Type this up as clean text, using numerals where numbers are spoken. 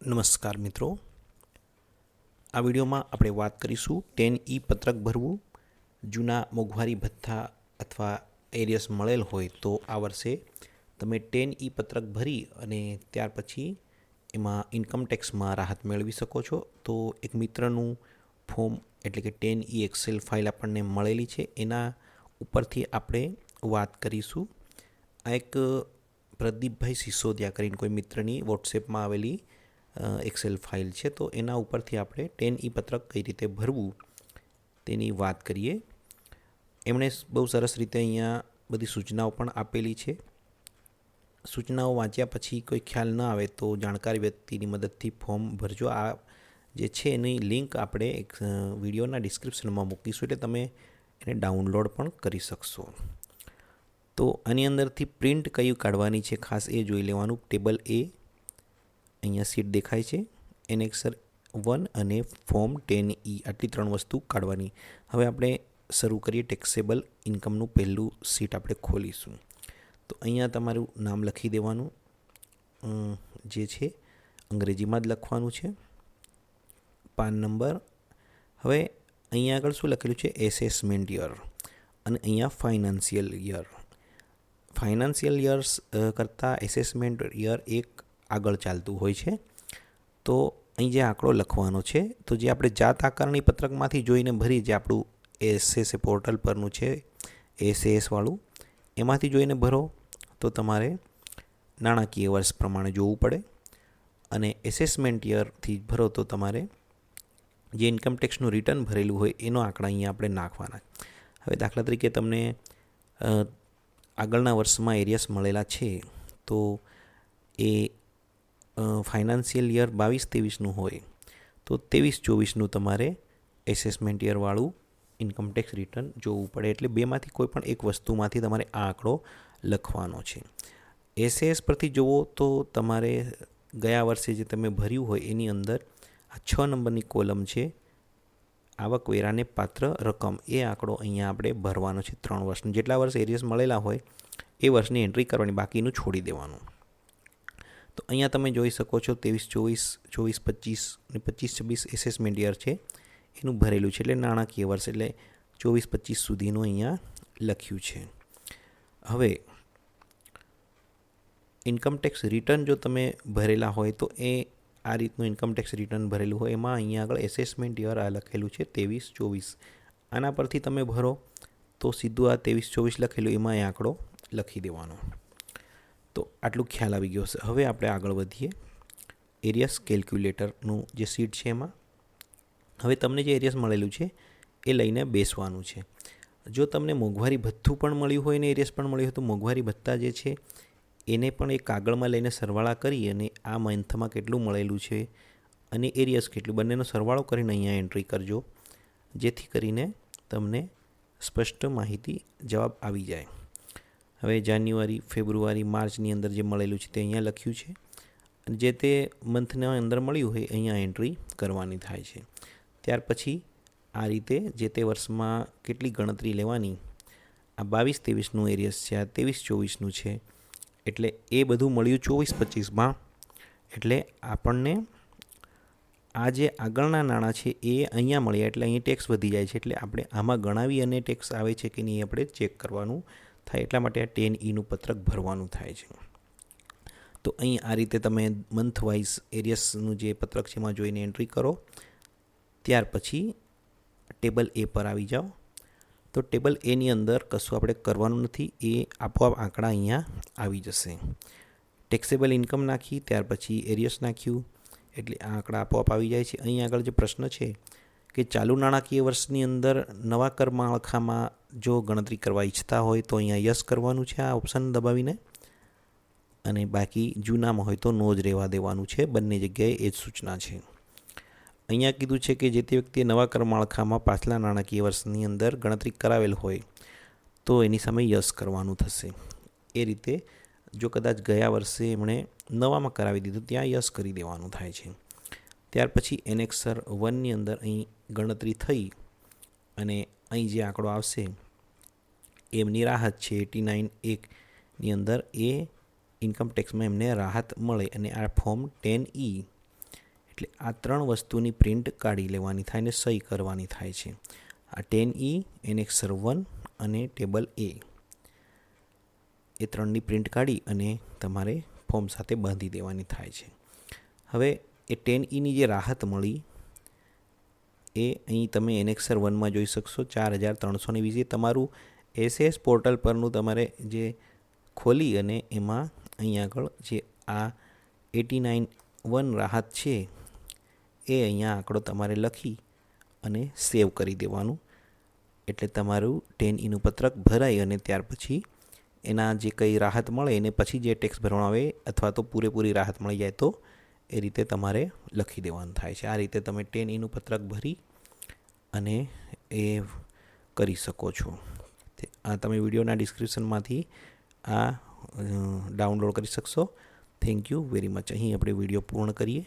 નમસ્કાર મિત્રો, આ વિડીયોમાં આપણે વાત કરીશું 10E પત્રક ભરવું. જૂના મોંઘવારી ભથ્થા અથવા એરિયસ મળેલ હોય તો આ વર્ષે તમે 10E પત્રક ભરી અને ત્યાર પછી એમાં ઇન્કમ ટેક્સમાં રાહત મેળવી શકો છો. તો એક મિત્રનું ફોર્મ એટલે કે 10E એક્સેલ ફાઇલ આપણને મળેલી છે, એના ઉપરથી આપણે વાત કરીશું. આ એક પ્રદીપભાઈ સિસોદિયા કરીને કોઈ મિત્રની વોટ્સએપમાં આવેલી એક્સેલ ફાઇલ છે, તો એના ઉપરથી આપણે 10E પત્રક કઈ રીતે ભરવું તેની વાત કરીએ. એમણે બહુ સરસ રીતે અહીંયા બધી સૂચનાઓ પણ આપેલી છે. સૂચનાઓ વાંચ્યા પછી કોઈ ખ્યાલ ન આવે તો જાણકાર વ્યક્તિની મદદથી ફોર્મ ભરજો. આ જે છે એની લિંક આપણે એક વિડીયોના ડિસ્ક્રિપ્શનમાં મૂકીશું, એટલે તમે એને ડાઉનલોડ પણ કરી શકશો. તો આની અંદરથી પ્રિન્ટ કઈ કાઢવાની છે ખાસ એ જોઈ લેવાનું. ટેબલ એ અહીંયા સીટ દેખાય છે, એનેક્સર 1 અને ફોર્મ 10E આટલી 3 વસ્તુ કાઢવાની. હવે આપણે શરૂ કરીએ. ટેક્સેબલ ઇન્કમનું પહેલું સીટ આપણે ખોલીશું. તો અહીંયા તમારું નામ લખી દેવાનું, જે છે અંગ્રેજીમાં જ લખવાનું છે. PAN number. હવે અહીંયા આગળ શું લખેલું છે? એસેસમેન્ટ યર અને અહીંયા ફાઇનાન્શિયલ યર. ફાઇનાન્શિયલ યર્સ કરતાં એસેસમેન્ટ યર એક આગળ ચાલતું હોય છે. તો અહીં જે આંકડો લખવાનો છે, તો જે આપણે જાત આકારણી પત્રકમાંથી જોઈને ભરી, જે આપણું એસએસ પોર્ટલ પરનું છે એસએસ વાળું, એમાંથી જોઈને ભરો તો તમારે નાણાકીય વર્ષ પ્રમાણે જોવું પડે. અને એસેસમેન્ટ યરથી ભરો તો તમારે જે ઇન્કમ ટેક્સનું રિટર્ન ભરેલું હોય એનો આંકડા અહીંયા આપણે નાખવાના. હવે દાખલા તરીકે તમને આગળના વર્ષમાં એરિયસ મળેલા છે, તો એ ફાઇનાન્શિયલ યર 22-23નું હોય તો 23-24નું તમારે એસેસમેન્ટ યરવાળું ઇન્કમ ટેક્સ રિટર્ન જોવું પડે. એટલે બેમાંથી કોઈ પણ એક વસ્તુમાંથી તમારે આ આંકડો લખવાનો છે. એસએસ પરથી જુઓ તો તમારે ગયા વર્ષે જે તમે ભર્યું હોય એની અંદર આ 6 નંબરની કોલમ છે, આવકવેરાને પાત્ર રકમ, એ આંકડો અહીંયા આપણે ભરવાનો છે. 3 વર્ષનું જેટલા વર્ષ એરિયસ મળેલા હોય એ વર્ષની એન્ટ્રી કરવાની, બાકીનું છોડી દેવાનું. તો અહીંયા તમે જોઈ શકો છો 23-24, 24-25 અને 25-26 એસેસમેન્ટ યર છે, એનું ભરેલું છે. એટલે નાણાકીય વર્ષ એટલે 24-25 સુધીનું અહીંયા લખ્યું છે. હવે ઇન્કમ ટેક્સ રિટર્ન જો તમે ભરેલા હોય તો એ આ રીતનું ઇન્કમ ટેક્સ રિટર્ન ભરેલું હોય, એમાં અહીંયા આગળ એસેસમેન્ટ યર આ લખેલું છે 23-24. આના પરથી તમે ભરો તો સીધું આ 23-24 લખેલું એમાં એ આંકડો લખી દેવાનો. તો આટલું ખ્યાલ આવી ગયો હશે. હવે આપણે આગળ વધીએ. એરિયસ કેલ્ક્યુલેટરનું જે સીટ છે એમાં હવે તમને જે એરિયસ મળેલું છે એ લઈને બેસવાનું છે. જો તમને મોંઘવારી ભથ્થું પણ મળ્યું હોય ને એરિયસ પણ મળ્યું હોય તો મોંઘવારી ભથ્થા જે છે એને પણ એક કાગળમાં લઈને સરવાળા કરી અને આ મંથમાં કેટલું મળેલું છે અને એરિયસ કેટલું, બંનેનો સરવાળો કરીને અહીંયા એન્ટ્રી કરજો, જેથી કરીને તમને સ્પષ્ટ માહિતી જવાબ આવી જાય. હવે જાન્યુઆરી, ફેબ્રુઆરી, માર્ચની અંદર જે મળેલું છે તે અહીંયા લખ્યું છે, અને જે તે મંથના અંદર મળ્યું હોય અહીંયા એન્ટ્રી કરવાની થાય છે. ત્યાર પછી આ રીતે જે તે વર્ષમાં કેટલી ગણતરી લેવાની, આ 22-23નું એરિયસ છે, આ 23-24નું છે, એટલે એ બધું મળ્યું 24-25માં. એટલે આપણને આ જે આગળના નાણાં છે એ અહીંયા મળ્યા, એટલે અહીં ટેક્સ વધી જાય છે. એટલે આપણે આમાં ગણાવી અને ટેક્સ આવે છે કે નહીં આપણે ચેક કરવાનું થાય. એટલા માટે આ 10Eનું પત્રક ભરવાનું થાય છે. તો અહીં આ રીતે તમે મંથ વાઇઝ એરિયસનું જે પત્રક છે એમાં જોઈને એન્ટ્રી કરો. ત્યાર પછી ટેબલ એ પર આવી જાઓ. તો ટેબલ એની અંદર કશું આપણે કરવાનું નથી, એ આપોઆપ આંકડા અહીંયા આવી જશે. ટેક્સેબલ ઇન્કમ નાખી, ત્યાર પછી એરિયસ નાખ્યું, એટલે આ આંકડા આપોઆપ આવી જાય છે. અહીં આગળ જે પ્રશ્ન છે કે ચાલુ નાણાકીય વર્ષની અંદર નવા કર માળખામાં જો ગણતરી કરવા ઈચ્છતા હોય તો અહીંયા યસ કરવાનું છે આ ઓપ્શન દબાવીને, અને બાકી જૂનામાં હોય તો નો જ રહેવા દેવાનું છે. બંને જગ્યાએ એ જ સૂચના છે. અહીંયા કીધું છે કે જે તે વ્યક્તિએ નવા કર માળખામાં પાછલા નાણાકીય વર્ષની અંદર ગણતરી કરાવેલ હોય તો એની સામે યસ કરવાનું થશે. એ રીતે જો કદાચ ગયા વર્ષે એમણે નવામાં કરાવી દીધું ત્યાં યસ કરી દેવાનું થાય છે. ત્યાર પછી એનેક્સર 1ની અંદર અહીં ગણતરી થઈ અને અહીં જે આંકડો આવશે એમની રાહત છે 89(1) ની અંદર એ ઇન્કમ ટેક્સમાં એમને રાહત મળે અને આ ફોર્મ 10E એટલે આ 3 વસ્તુની પ્રિન્ટ કાઢી લેવાની થાય ને સહી કરવાની થાય છે. આ 10E, એનેક્સર 1 અને ટેબલ A એ 3ની પ્રિન્ટ કાઢી અને તમારે ફોર્મ સાથે બાંધી દેવાની થાય છે. હવે એ 10Eની જે રાહત મળી એ અહીં તમે એનેક્સર 1માં જોઈ શકશો 4320. તમારું એસએસ પોર્ટલ પરનું તમારે જે ખોલી અને એમાં અહીં આગળ જે આ 89 રાહત છે એ અહીંયા આંકડો તમારે લખી અને સેવ કરી દેવાનું. એટલે તમારું 10Eનું પત્રક ભરાય અને ત્યાર પછી એના જે કંઈ રાહત મળે એને પછી જે ટેક્સ ભરવાનો આવે અથવા તો પૂરેપૂરી રાહત મળી જાય તો એ રીતે તમારે લખી દેવાનું થાય છે. આ રીતે તમે 10Eનું પત્રક ભરી અને એ કરી શકો છો. આ તમે વિડીયોના ડિસ્ક્રિપ્શનમાંથી આ ડાઉનલોડ કરી શકશો. Thank you very much. અહીં આપણે વિડીયો પૂર્ણ કરીએ.